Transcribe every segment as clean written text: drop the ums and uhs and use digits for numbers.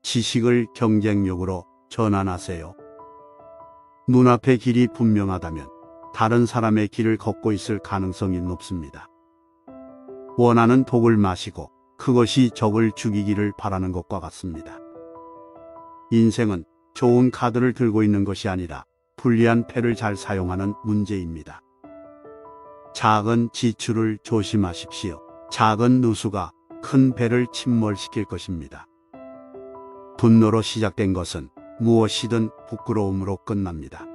지식을 경쟁력으로 전환하세요. 눈앞의 길이 분명하다면 다른 사람의 길을 걷고 있을 가능성이 높습니다. 원하는 독을 마시고 그것이 적을 죽이기를 바라는 것과 같습니다. 인생은 좋은 카드를 들고 있는 것이 아니라 불리한 패를 잘 사용하는 문제입니다. 작은 지출을 조심하십시오. 작은 누수가 큰 배를 침몰시킬 것입니다. 분노로 시작된 것은 무엇이든 부끄러움으로 끝납니다.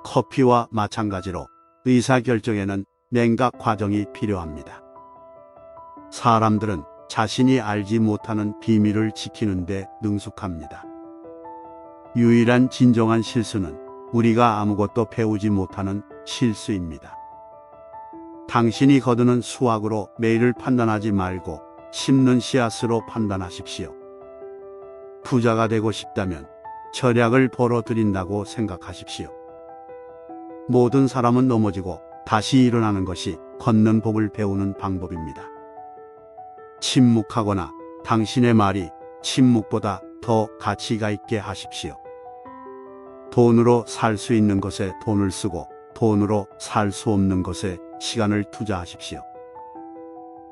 커피와 마찬가지로 의사결정에는 냉각 과정이 필요합니다. 사람들은 자신이 알지 못하는 비밀을 지키는데 능숙합니다. 유일한 진정한 실수는 우리가 아무것도 배우지 못하는 실수입니다. 당신이 거두는 수확으로 매일을 판단하지 말고 심는 씨앗으로 판단하십시오. 부자가 되고 싶다면 절약을 벌어들인다고 생각하십시오. 모든 사람은 넘어지고 다시 일어나는 것이 걷는 법을 배우는 방법입니다. 침묵하거나 당신의 말이 침묵보다 더 가치가 있게 하십시오. 돈으로 살 수 있는 것에 돈을 쓰고 돈으로 살 수 없는 것에 시간을 투자하십시오.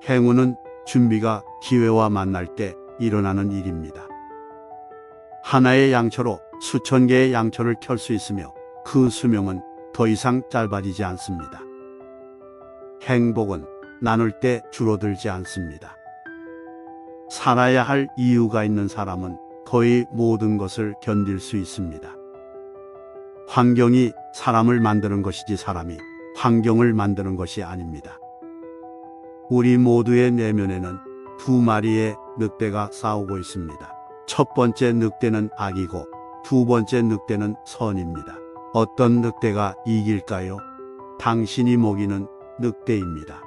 행운은 준비가 기회와 만날 때 일어나는 일입니다. 하나의 양초로 수천 개의 양초를 켤 수 있으며 그 수명은 더 이상 짧아지지 않습니다. 행복은 나눌 때 줄어들지 않습니다. 살아야 할 이유가 있는 사람은 거의 모든 것을 견딜 수 있습니다. 환경이 사람을 만드는 것이지 사람이 환경을 만드는 것이 아닙니다. 우리 모두의 내면에는 두 마리의 늑대가 싸우고 있습니다. 첫 번째 늑대는 악이고 두 번째 늑대는 선입니다. 어떤 늑대가 이길까요? 당신이 먹이는 늑대입니다.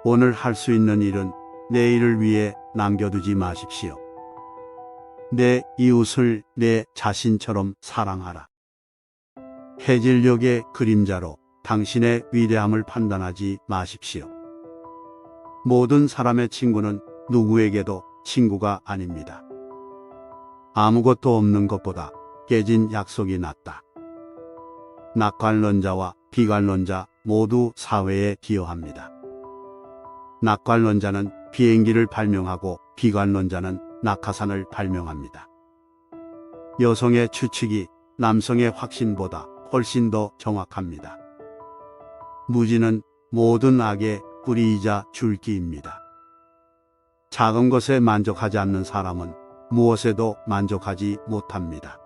오늘 할 수 있는 일은 내일을 위해 남겨두지 마십시오. 내 이웃을 내 자신처럼 사랑하라. 해질녘의 그림자로 당신의 위대함을 판단하지 마십시오. 모든 사람의 친구는 누구에게도 친구가 아닙니다. 아무것도 없는 것보다 깨진 약속이 낫다. 낙관론자와 비관론자 모두 사회에 기여합니다. 낙관론자는 비행기를 발명하고 비관론자는 낙하산을 발명합니다. 여성의 추측이 남성의 확신보다 훨씬 더 정확합니다. 무지는 모든 악의 뿌리이자 줄기입니다. 작은 것에 만족하지 않는 사람은 무엇에도 만족하지 못합니다.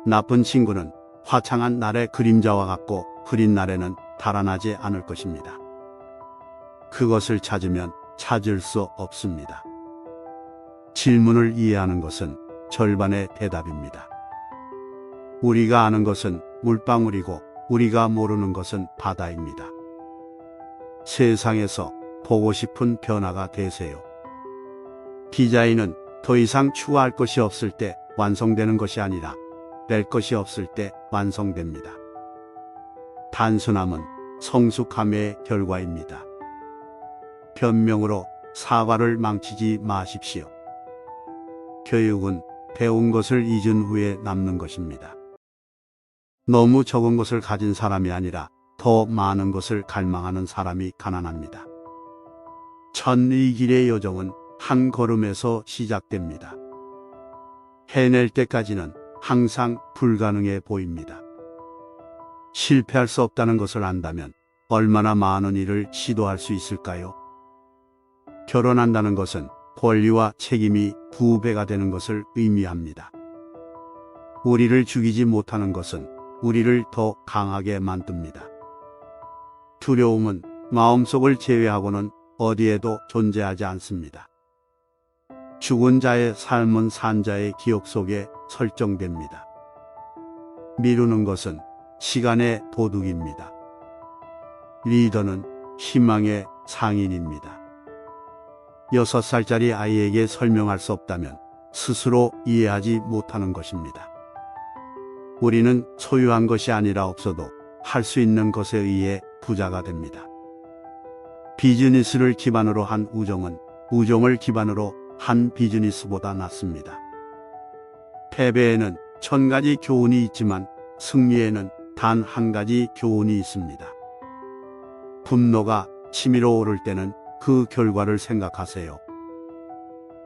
나쁜 친구는 화창한 날의 그림자와 같고 흐린 날에는 달아나지 않을 것입니다. 그것을 찾으면 찾을 수 없습니다. 질문을 이해하는 것은 절반의 대답입니다. 우리가 아는 것은 물방울이고 우리가 모르는 것은 바다입니다. 세상에서 보고 싶은 변화가 되세요. 디자인은 더 이상 추구할 것이 없을 때 완성되는 것이 아니라 낼 것이 없을 때 완성됩니다. 단순함은 성숙함의 결과입니다. 변명으로 사과를 망치지 마십시오. 교육은 배운 것을 잊은 후에 남는 것입니다. 너무 적은 것을 가진 사람이 아니라 더 많은 것을 갈망하는 사람이 가난합니다. 천리 길의 여정은 한 걸음에서 시작됩니다. 해낼 때까지는 항상 불가능해 보입니다. 실패할 수 없다는 것을 안다면 얼마나 많은 일을 시도할 수 있을까요? 결혼한다는 것은 권리와 책임이 2배가 되는 것을 의미합니다. 우리를 죽이지 못하는 것은 우리를 더 강하게 만듭니다. 두려움은 마음속을 제외하고는 어디에도 존재하지 않습니다. 죽은 자의 삶은 산 자의 기억 속에 설정됩니다. 미루는 것은 시간의 도둑입니다. 리더는 희망의 상인입니다. 6살짜리 아이에게 설명할 수 없다면 스스로 이해하지 못하는 것입니다. 우리는 소유한 것이 아니라 없어도 할 수 있는 것에 의해 부자가 됩니다. 비즈니스를 기반으로 한 우정은 우정을 기반으로 한 비즈니스보다 낫습니다. 패배에는 1000가지 교훈이 있지만 승리에는 단 한 가지 교훈이 있습니다. 분노가 치밀어 오를 때는 그 결과를 생각하세요.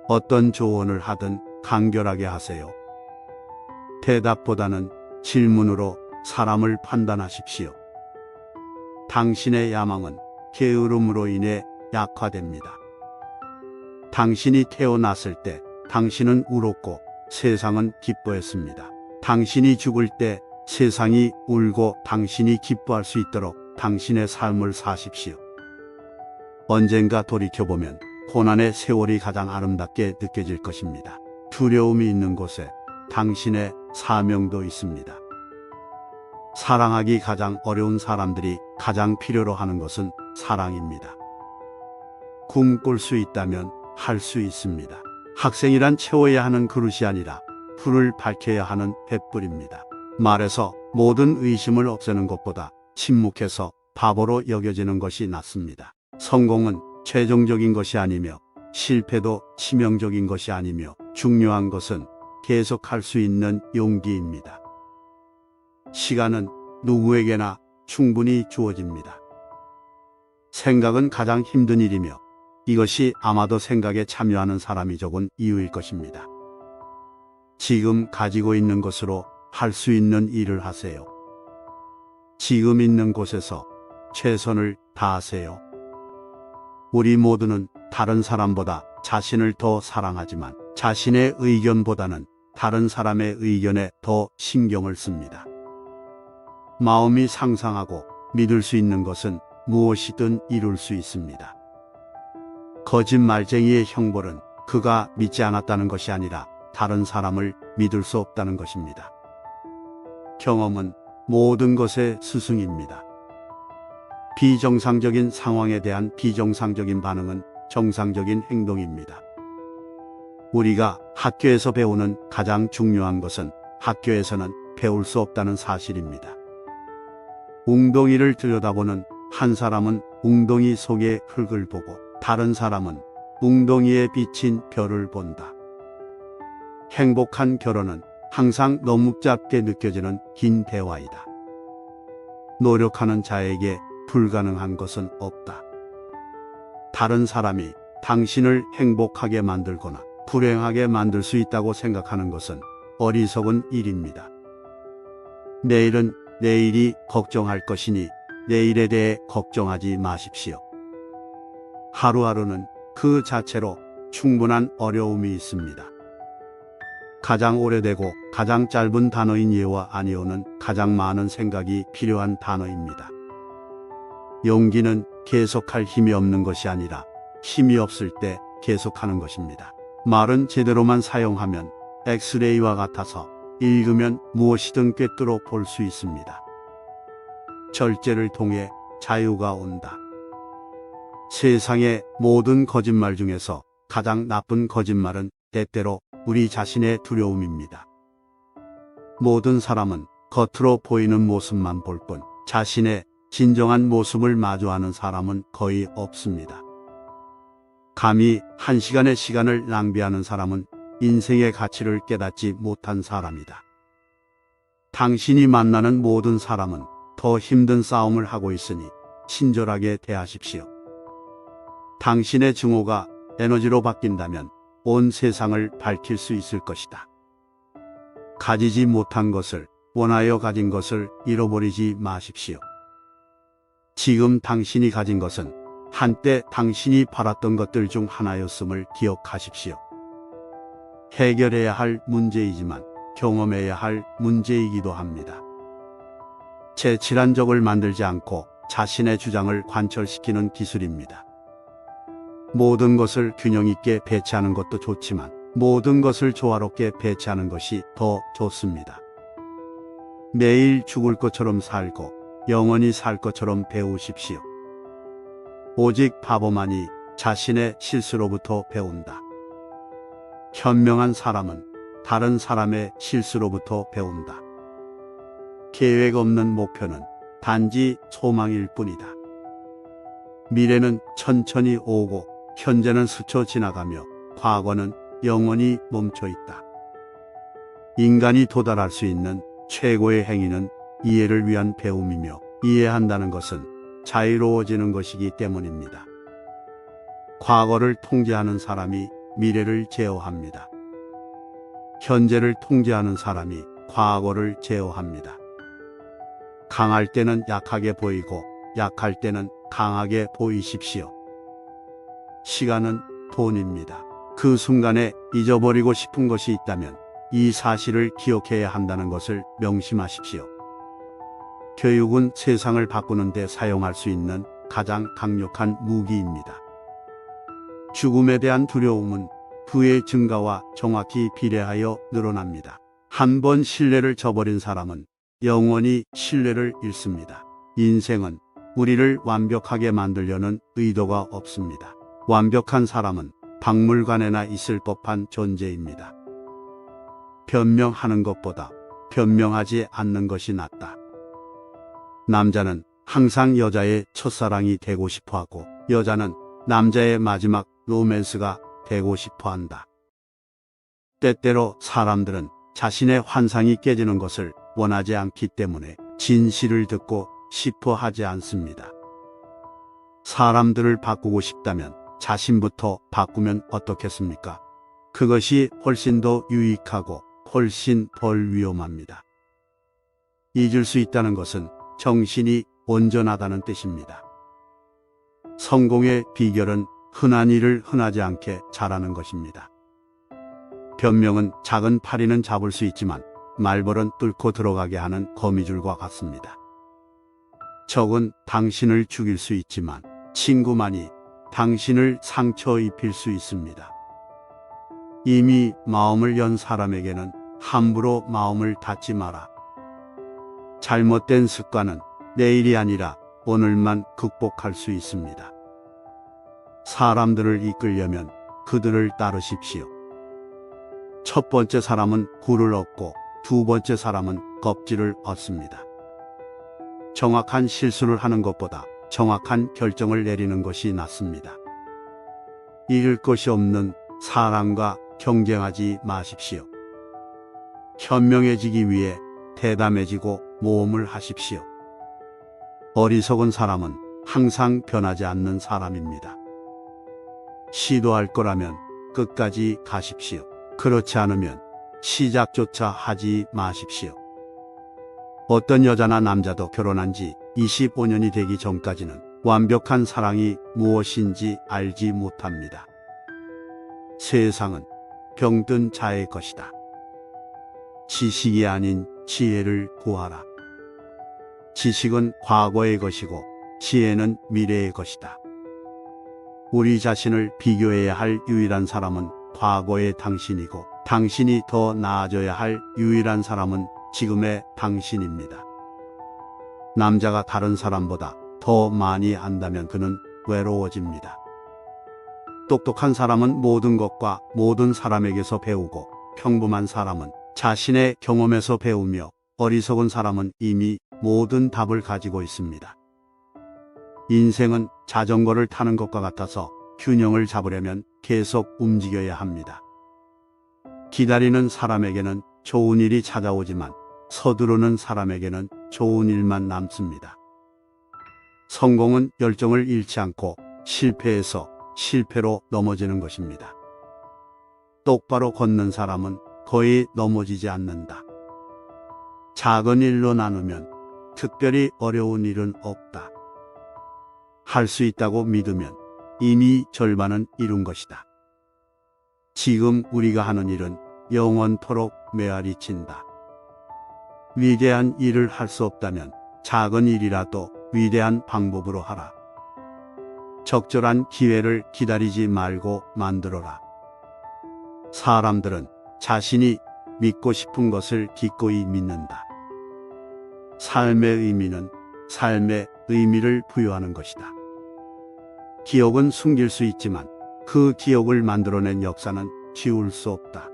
어떤 조언을 하든 간결하게 하세요. 대답보다는 질문으로 사람을 판단하십시오. 당신의 야망은 게으름으로 인해 약화됩니다. 당신이 태어났을 때 당신은 울었고 세상은 기뻐했습니다. 당신이 죽을 때 세상이 울고 당신이 기뻐할 수 있도록 당신의 삶을 사십시오. 언젠가 돌이켜보면 고난의 세월이 가장 아름답게 느껴질 것입니다. 두려움이 있는 곳에 당신의 사명도 있습니다. 사랑하기 가장 어려운 사람들이 가장 필요로 하는 것은 사랑입니다. 꿈꿀 수 있다면 할 수 있습니다. 학생이란 채워야 하는 그릇이 아니라 불을 밝혀야 하는 횃불입니다. 말에서 모든 의심을 없애는 것보다 침묵해서 바보로 여겨지는 것이 낫습니다. 성공은 최종적인 것이 아니며 실패도 치명적인 것이 아니며 중요한 것은 계속할 수 있는 용기입니다. 시간은 누구에게나 충분히 주어집니다. 생각은 가장 힘든 일이며 이것이 아마도 생각에 참여하는 사람이 적은 이유일 것입니다. 지금 가지고 있는 것으로 할 수 있는 일을 하세요. 지금 있는 곳에서 최선을 다하세요. 우리 모두는 다른 사람보다 자신을 더 사랑하지만 자신의 의견보다는 다른 사람의 의견에 더 신경을 씁니다. 마음이 상상하고 믿을 수 있는 것은 무엇이든 이룰 수 있습니다. 거짓말쟁이의 형벌은 그가 믿지 않았다는 것이 아니라 다른 사람을 믿을 수 없다는 것입니다. 경험은 모든 것의 스승입니다. 비정상적인 상황에 대한 비정상적인 반응은 정상적인 행동입니다. 우리가 학교에서 배우는 가장 중요한 것은 학교에서는 배울 수 없다는 사실입니다. 웅덩이를 들여다보는 한 사람은 웅덩이 속의 흙을 보고 다른 사람은 웅덩이에 비친 별을 본다. 행복한 결혼은 항상 너무 짧게 느껴지는 긴 대화이다. 노력하는 자에게 불가능한 것은 없다. 다른 사람이 당신을 행복하게 만들거나 불행하게 만들 수 있다고 생각하는 것은 어리석은 일입니다. 내일은 내일이 걱정할 것이니 내일에 대해 걱정하지 마십시오. 하루하루는 그 자체로 충분한 어려움이 있습니다. 가장 오래되고 가장 짧은 단어인 예와 아니오는 가장 많은 생각이 필요한 단어입니다. 용기는 계속할 힘이 없는 것이 아니라 힘이 없을 때 계속하는 것입니다. 말은 제대로만 사용하면 엑스레이와 같아서 읽으면 무엇이든 꿰뚫어 볼 수 있습니다. 절제를 통해 자유가 온다. 세상의 모든 거짓말 중에서 가장 나쁜 거짓말은 때때로 우리 자신의 두려움입니다. 모든 사람은 겉으로 보이는 모습만 볼 뿐 자신의 진정한 모습을 마주하는 사람은 거의 없습니다. 감히 1시간의 시간을 낭비하는 사람은 인생의 가치를 깨닫지 못한 사람이다. 당신이 만나는 모든 사람은 더 힘든 싸움을 하고 있으니 친절하게 대하십시오. 당신의 증오가 에너지로 바뀐다면 온 세상을 밝힐 수 있을 것이다. 가지지 못한 것을 원하여 가진 것을 잃어버리지 마십시오. 지금 당신이 가진 것은 한때 당신이 바랐던 것들 중 하나였음을 기억하십시오. 해결해야 할 문제이지만 경험해야 할 문제이기도 합니다. 제칠한 적을 만들지 않고 자신의 주장을 관철시키는 기술입니다. 모든 것을 균형 있게 배치하는 것도 좋지만 모든 것을 조화롭게 배치하는 것이 더 좋습니다. 매일 죽을 것처럼 살고 영원히 살 것처럼 배우십시오. 오직 바보만이 자신의 실수로부터 배운다. 현명한 사람은 다른 사람의 실수로부터 배운다. 계획 없는 목표는 단지 소망일 뿐이다. 미래는 천천히 오고 현재는 스쳐 지나가며 과거는 영원히 멈춰 있다. 인간이 도달할 수 있는 최고의 행위는 이해를 위한 배움이며 이해한다는 것은 자유로워지는 것이기 때문입니다. 과거를 통제하는 사람이 미래를 제어합니다. 현재를 통제하는 사람이 과거를 제어합니다. 강할 때는 약하게 보이고 약할 때는 강하게 보이십시오. 시간은 돈입니다. 그 순간에 잊어버리고 싶은 것이 있다면 이 사실을 기억해야 한다는 것을 명심하십시오. 교육은 세상을 바꾸는 데 사용할 수 있는 가장 강력한 무기입니다. 죽음에 대한 두려움은 부의 증가와 정확히 비례하여 늘어납니다. 한 번 신뢰를 저버린 사람은 영원히 신뢰를 잃습니다. 인생은 우리를 완벽하게 만들려는 의도가 없습니다. 완벽한 사람은 박물관에나 있을 법한 존재입니다. 변명하는 것보다 변명하지 않는 것이 낫다. 남자는 항상 여자의 첫사랑이 되고 싶어 하고 여자는 남자의 마지막 로맨스가 되고 싶어 한다. 때때로 사람들은 자신의 환상이 깨지는 것을 원하지 않기 때문에 진실을 듣고 싶어 하지 않습니다. 사람들을 바꾸고 싶다면 자신부터 바꾸면 어떻겠습니까? 그것이 훨씬 더 유익하고 훨씬 덜 위험합니다. 잊을 수 있다는 것은 정신이 온전하다는 뜻입니다. 성공의 비결은 흔한 일을 흔하지 않게 잘하는 것입니다. 변명은 작은 파리는 잡을 수 있지만 말벌은 뚫고 들어가게 하는 거미줄과 같습니다. 적은 당신을 죽일 수 있지만 친구만이 당신을 상처 입힐 수 있습니다. 이미 마음을 연 사람에게는 함부로 마음을 닫지 마라. 잘못된 습관은 내일이 아니라 오늘만 극복할 수 있습니다. 사람들을 이끌려면 그들을 따르십시오. 첫 번째 사람은 굴을 얻고 두 번째 사람은 껍질을 얻습니다. 정확한 실수를 하는 것보다 정확한 결정을 내리는 것이 낫습니다. 잃을 것이 없는 사람과 경쟁하지 마십시오. 현명해지기 위해 대담해지고 모험을 하십시오. 어리석은 사람은 항상 변하지 않는 사람입니다. 시도할 거라면 끝까지 가십시오. 그렇지 않으면 시작조차 하지 마십시오. 어떤 여자나 남자도 결혼한 지 25년이 되기 전까지는 완벽한 사랑이 무엇인지 알지 못합니다. 세상은 병든 자의 것이다. 지식이 아닌 지혜를 구하라. 지식은 과거의 것이고 지혜는 미래의 것이다. 우리 자신을 비교해야 할 유일한 사람은 과거의 당신이고 당신이 더 나아져야 할 유일한 사람은 지금의 당신입니다. 남자가 다른 사람보다 더 많이 안다면 그는 외로워집니다. 똑똑한 사람은 모든 것과 모든 사람에게서 배우고 평범한 사람은 자신의 경험에서 배우며 어리석은 사람은 이미 모든 답을 가지고 있습니다. 인생은 자전거를 타는 것과 같아서 균형을 잡으려면 계속 움직여야 합니다. 기다리는 사람에게는 좋은 일이 찾아오지만 서두르는 사람에게는 좋은 일만 남습니다. 성공은 열정을 잃지 않고 실패해서 실패로 넘어지는 것입니다. 똑바로 걷는 사람은 거의 넘어지지 않는다. 작은 일로 나누면 특별히 어려운 일은 없다. 할 수 있다고 믿으면 이미 절반은 이룬 것이다. 지금 우리가 하는 일은 영원토록 메아리친다. 위대한 일을 할 수 없다면 작은 일이라도 위대한 방법으로 하라. 적절한 기회를 기다리지 말고 만들어라. 사람들은 자신이 믿고 싶은 것을 기꺼이 믿는다. 삶의 의미는 삶의 의미를 부여하는 것이다. 기억은 숨길 수 있지만 그 기억을 만들어낸 역사는 지울 수 없다.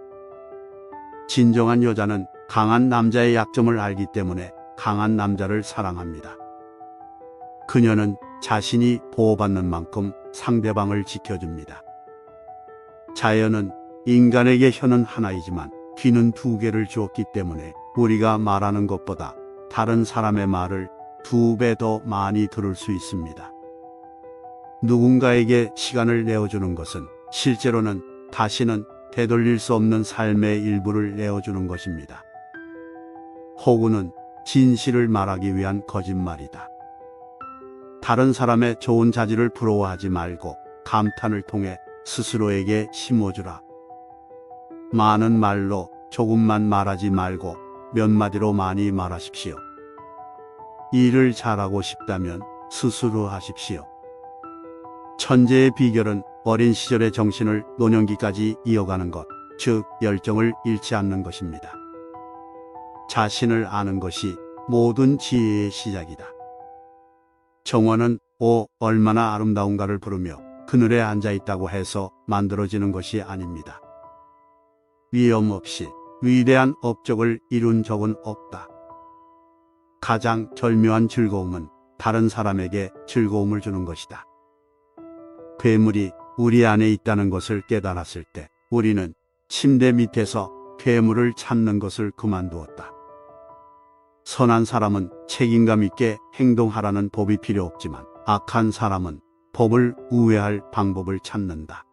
진정한 여자는 강한 남자의 약점을 알기 때문에 강한 남자를 사랑합니다. 그녀는 자신이 보호받는 만큼 상대방을 지켜줍니다. 자연은 인간에게 혀는 하나이지만 귀는 두 개를 주었기 때문에 우리가 말하는 것보다 다른 사람의 말을 2배 더 많이 들을 수 있습니다. 누군가에게 시간을 내어주는 것은 실제로는 다시는 되돌릴 수 없는 삶의 일부를 내어주는 것입니다. 호구는 진실을 말하기 위한 거짓말이다. 다른 사람의 좋은 자질을 부러워하지 말고 감탄을 통해 스스로에게 심어주라. 많은 말로 조금만 말하지 말고 몇 마디로 많이 말하십시오. 일을 잘하고 싶다면 스스로 하십시오. 천재의 비결은 어린 시절의 정신을 노년기까지 이어가는 것, 즉 열정을 잃지 않는 것입니다. 자신을 아는 것이 모든 지혜의 시작이다. 정원은 얼마나 아름다운가를 부르며 그늘에 앉아있다고 해서 만들어지는 것이 아닙니다. 위험 없이 위대한 업적을 이룬 적은 없다. 가장 절묘한 즐거움은 다른 사람에게 즐거움을 주는 것이다. 괴물이 우리 안에 있다는 것을 깨달았을 때 우리는 침대 밑에서 괴물을 찾는 것을 그만두었다. 선한 사람은 책임감 있게 행동하라는 법이 필요 없지만 악한 사람은 법을 우회할 방법을 찾는다.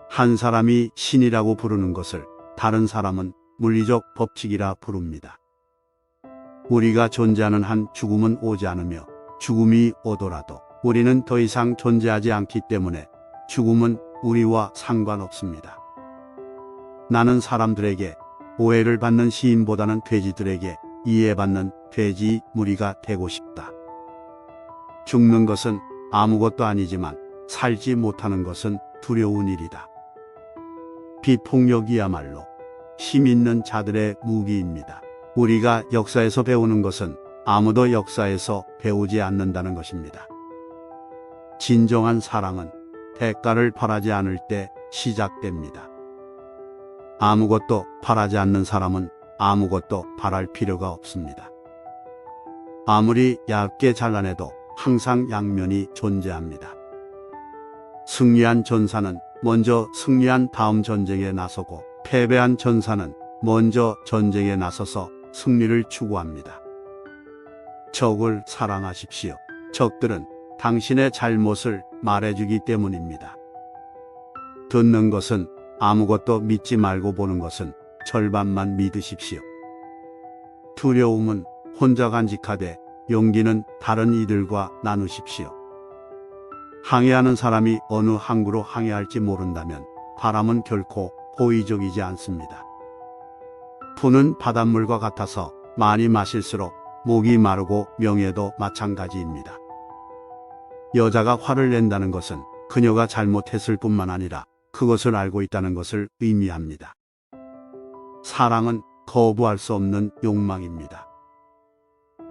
한 사람이 신이라고 부르는 것을 다른 사람은 물리적 법칙이라 부릅니다. 우리가 존재하는 한 죽음은 오지 않으며 죽음이 오더라도 우리는 더 이상 존재하지 않기 때문에 죽음은 우리와 상관없습니다. 나는 사람들에게 오해를 받는 시인보다는 돼지들에게 이해받는 돼지 무리가 되고 싶다. 죽는 것은 아무것도 아니지만 살지 못하는 것은 두려운 일이다. 비폭력이야말로 힘 있는 자들의 무기입니다. 우리가 역사에서 배우는 것은 아무도 역사에서 배우지 않는다는 것입니다. 진정한 사랑은 대가를 바라지 않을 때 시작됩니다. 아무것도 바라지 않는 사람은 아무것도 바랄 필요가 없습니다. 아무리 얇게 잘라내도 항상 양면이 존재합니다. 승리한 전사는 먼저 승리한 다음 전쟁에 나서고 패배한 전사는 먼저 전쟁에 나서서 승리를 추구합니다. 적을 사랑하십시오. 적들은 당신의 잘못을 말해주기 때문입니다. 듣는 것은 아무것도 믿지 말고 보는 것은 절반만 믿으십시오. 두려움은 혼자 간직하되 용기는 다른 이들과 나누십시오. 항해하는 사람이 어느 항구로 항해할지 모른다면 바람은 결코 호의적이지 않습니다. 푸는 바닷물과 같아서 많이 마실수록 목이 마르고 명예도 마찬가지입니다. 여자가 화를 낸다는 것은 그녀가 잘못했을 뿐만 아니라 그것을 알고 있다는 것을 의미합니다. 사랑은 거부할 수 없는 욕망입니다.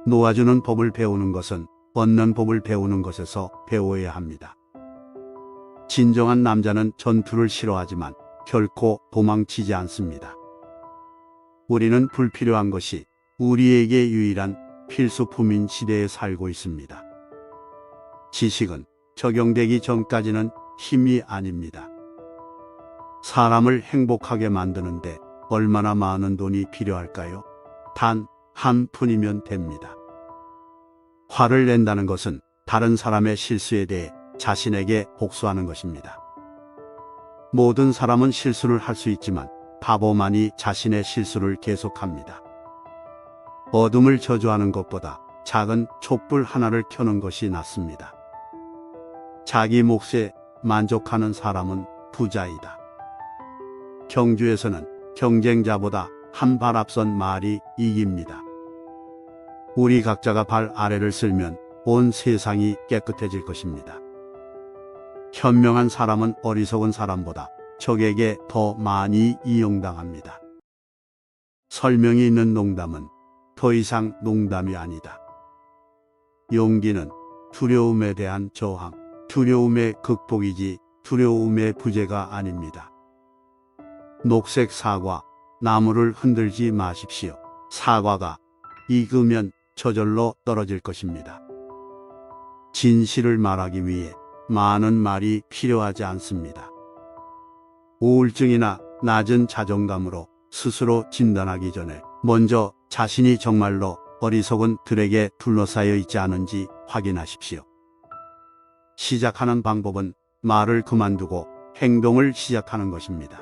놓아주는 법을 배우는 것은 얻는 법을 배우는 것에서 배워야 합니다. 진정한 남자는 전투를 싫어하지만 결코 도망치지 않습니다. 우리는 불필요한 것이 우리에게 유일한 필수품인 시대에 살고 있습니다. 지식은 적용되기 전까지는 힘이 아닙니다. 사람을 행복하게 만드는데 얼마나 많은 돈이 필요할까요? 단 한 푼이면 됩니다. 화를 낸다는 것은 다른 사람의 실수에 대해 자신에게 복수하는 것입니다. 모든 사람은 실수를 할 수 있지만 바보만이 자신의 실수를 계속합니다. 어둠을 저주하는 것보다 작은 촛불 하나를 켜는 것이 낫습니다. 자기 몫에 만족하는 사람은 부자이다. 경주에서는 경쟁자보다 한 발 앞선 말이 이깁니다. 우리 각자가 발 아래를 쓸면 온 세상이 깨끗해질 것입니다. 현명한 사람은 어리석은 사람보다 적에게 더 많이 이용당합니다. 설명이 있는 농담은 더 이상 농담이 아니다. 용기는 두려움에 대한 저항, 두려움의 극복이지 두려움의 부재가 아닙니다. 녹색 사과, 나무를 흔들지 마십시오. 사과가 익으면 저절로 떨어질 것입니다. 진실을 말하기 위해 많은 말이 필요하지 않습니다. 우울증이나 낮은 자존감으로 스스로 진단하기 전에 먼저 자신이 정말로 어리석은 들에게 둘러싸여 있지 않은지 확인하십시오. 시작하는 방법은 말을 그만두고 행동을 시작하는 것입니다.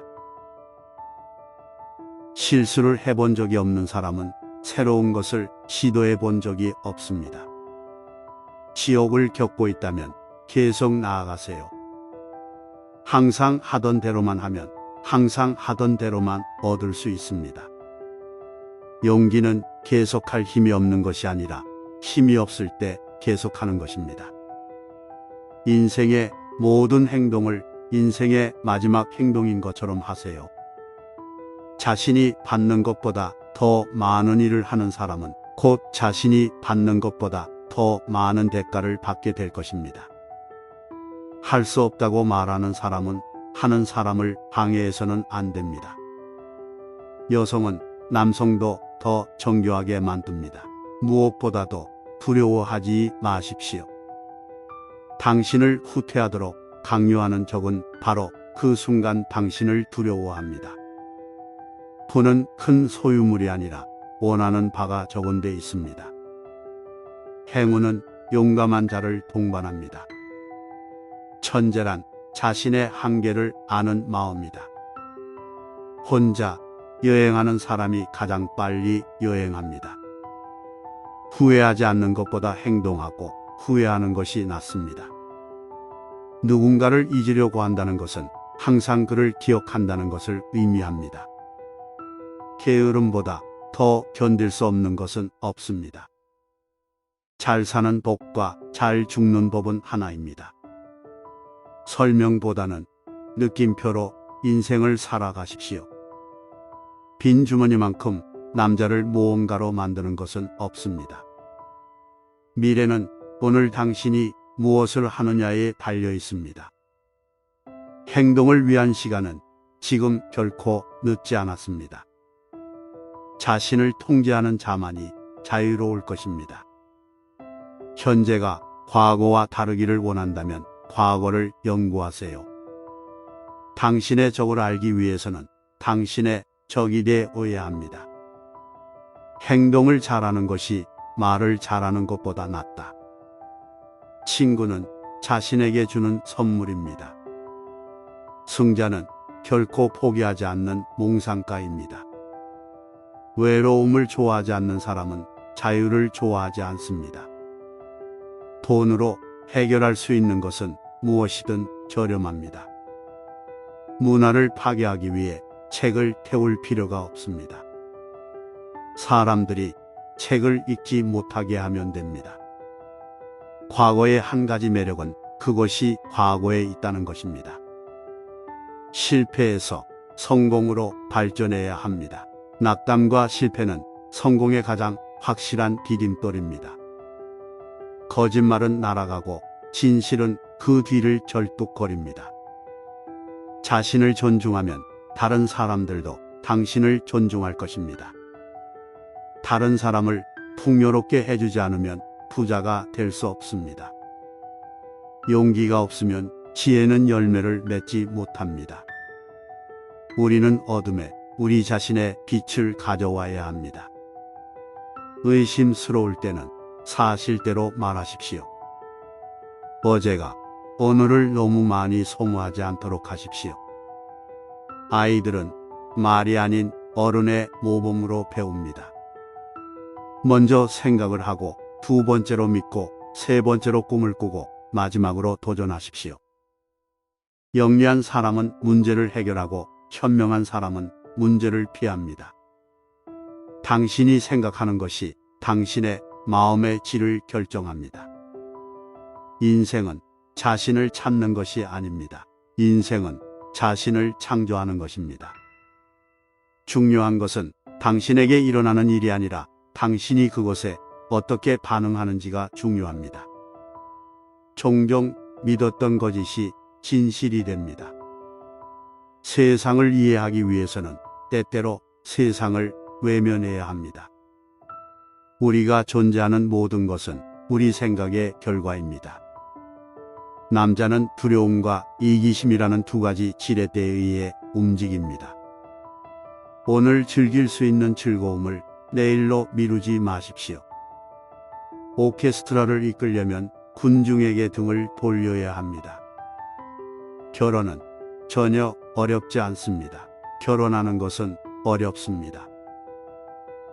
실수를 해본 적이 없는 사람은 새로운 것을 시도해 본 적이 없습니다. 지옥을 겪고 있다면 계속 나아가세요. 항상 하던 대로만 하면 항상 하던 대로만 얻을 수 있습니다. 용기는 계속할 힘이 없는 것이 아니라 힘이 없을 때 계속하는 것입니다. 인생의 모든 행동을 인생의 마지막 행동인 것처럼 하세요. 자신이 받는 것보다 더 많은 일을 하는 사람은 곧 자신이 받는 것보다 더 많은 대가를 받게 될 것입니다. 할 수 없다고 말하는 사람은 하는 사람을 방해해서는 안 됩니다. 여성은 남성도 더 정교하게 만듭니다. 무엇보다도 두려워하지 마십시오. 당신을 후퇴하도록 강요하는 적은 바로 그 순간 당신을 두려워합니다. 부는 큰 소유물이 아니라 원하는 바가 적은 데 있습니다. 행운은 용감한 자를 동반합니다. 천재란 자신의 한계를 아는 마음이다. 혼자 여행하는 사람이 가장 빨리 여행합니다. 후회하지 않는 것보다 행동하고 후회하는 것이 낫습니다. 누군가를 잊으려고 한다는 것은 항상 그를 기억한다는 것을 의미합니다. 게으름보다 더 견딜 수 없는 것은 없습니다. 잘 사는 법과 잘 죽는 법은 하나입니다. 설명보다는 느낌표로 인생을 살아가십시오. 빈 주머니만큼 남자를 모험가로 만드는 것은 없습니다. 미래는 오늘 당신이 무엇을 하느냐에 달려 있습니다. 행동을 위한 시간은 지금 결코 늦지 않았습니다. 자신을 통제하는 자만이 자유로울 것입니다. 현재가 과거와 다르기를 원한다면 과거를 연구하세요. 당신의 적을 알기 위해서는 당신의 적이 되어야 합니다. 행동을 잘하는 것이 말을 잘하는 것보다 낫다. 친구는 자신에게 주는 선물입니다. 승자는 결코 포기하지 않는 몽상가입니다. 외로움을 좋아하지 않는 사람은 자유를 좋아하지 않습니다. 돈으로 해결할 수 있는 것은 무엇이든 저렴합니다. 문화를 파괴하기 위해 책을 태울 필요가 없습니다. 사람들이 책을 읽지 못하게 하면 됩니다. 과거의 한 가지 매력은 그것이 과거에 있다는 것입니다. 실패에서 성공으로 발전해야 합니다. 낙담과 실패는 성공의 가장 확실한 디딤돌입니다. 거짓말은 날아가고 진실은 그 뒤를 절뚝거립니다. 자신을 존중하면 다른 사람들도 당신을 존중할 것입니다. 다른 사람을 풍요롭게 해주지 않으면 부자가 될 수 없습니다. 용기가 없으면 지혜는 열매를 맺지 못합니다. 우리는 어둠에 우리 자신의 빛을 가져와야 합니다. 의심스러울 때는 사실대로 말하십시오. 어제가 오늘을 너무 많이 소모하지 않도록 하십시오. 아이들은 말이 아닌 어른의 모범으로 배웁니다. 먼저 생각을 하고 두 번째로 믿고 세 번째로 꿈을 꾸고 마지막으로 도전하십시오. 영리한 사람은 문제를 해결하고 현명한 사람은 문제를 피합니다. 당신이 생각하는 것이 당신의 마음의 질을 결정합니다. 인생은 자신을 찾는 것이 아닙니다. 인생은 자신을 창조하는 것입니다. 중요한 것은 당신에게 일어나는 일이 아니라 당신이 그것에 어떻게 반응하는지가 중요합니다. 종종 믿었던 거짓이 진실이 됩니다. 세상을 이해하기 위해서는 때때로 세상을 외면해야 합니다. 우리가 존재하는 모든 것은 우리 생각의 결과입니다. 남자는 두려움과 이기심이라는 두 가지 지렛대에 의해 움직입니다. 오늘 즐길 수 있는 즐거움을 내일로 미루지 마십시오. 오케스트라를 이끌려면 군중에게 등을 돌려야 합니다. 결혼은 전혀 어렵지 않습니다. 결혼하는 것은 어렵습니다.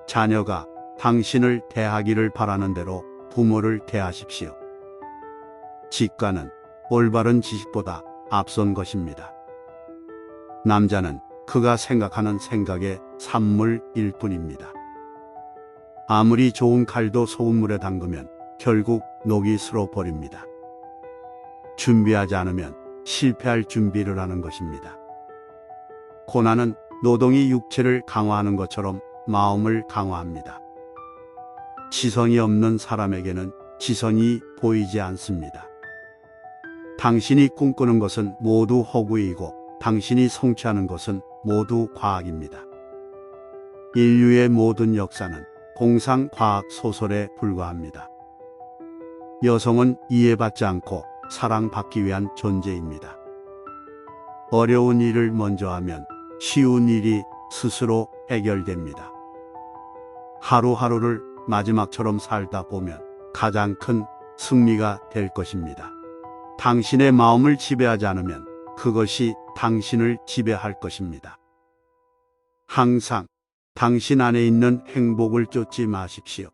자녀가 당신을 대하기를 바라는 대로 부모를 대하십시오. 직관은 올바른 지식보다 앞선 것입니다. 남자는 그가 생각하는 생각의 산물일 뿐입니다. 아무리 좋은 칼도 소금물에 담그면 결국 녹이 슬어 버립니다. 준비하지 않으면 실패할 준비를 하는 것입니다. 고난은 노동이 육체를 강화하는 것처럼 마음을 강화합니다. 지성이 없는 사람에게는 지성이 보이지 않습니다. 당신이 꿈꾸는 것은 모두 허구이고 당신이 성취하는 것은 모두 과학입니다. 인류의 모든 역사는 공상 과학 소설에 불과합니다. 여성은 이해받지 않고 사랑받기 위한 존재입니다. 어려운 일을 먼저 하면 쉬운 일이 스스로 해결됩니다. 하루하루를 마지막처럼 살다 보면 가장 큰 승리가 될 것입니다. 당신의 마음을 지배하지 않으면 그것이 당신을 지배할 것입니다. 항상 당신 안에 있는 행복을 쫓지 마십시오.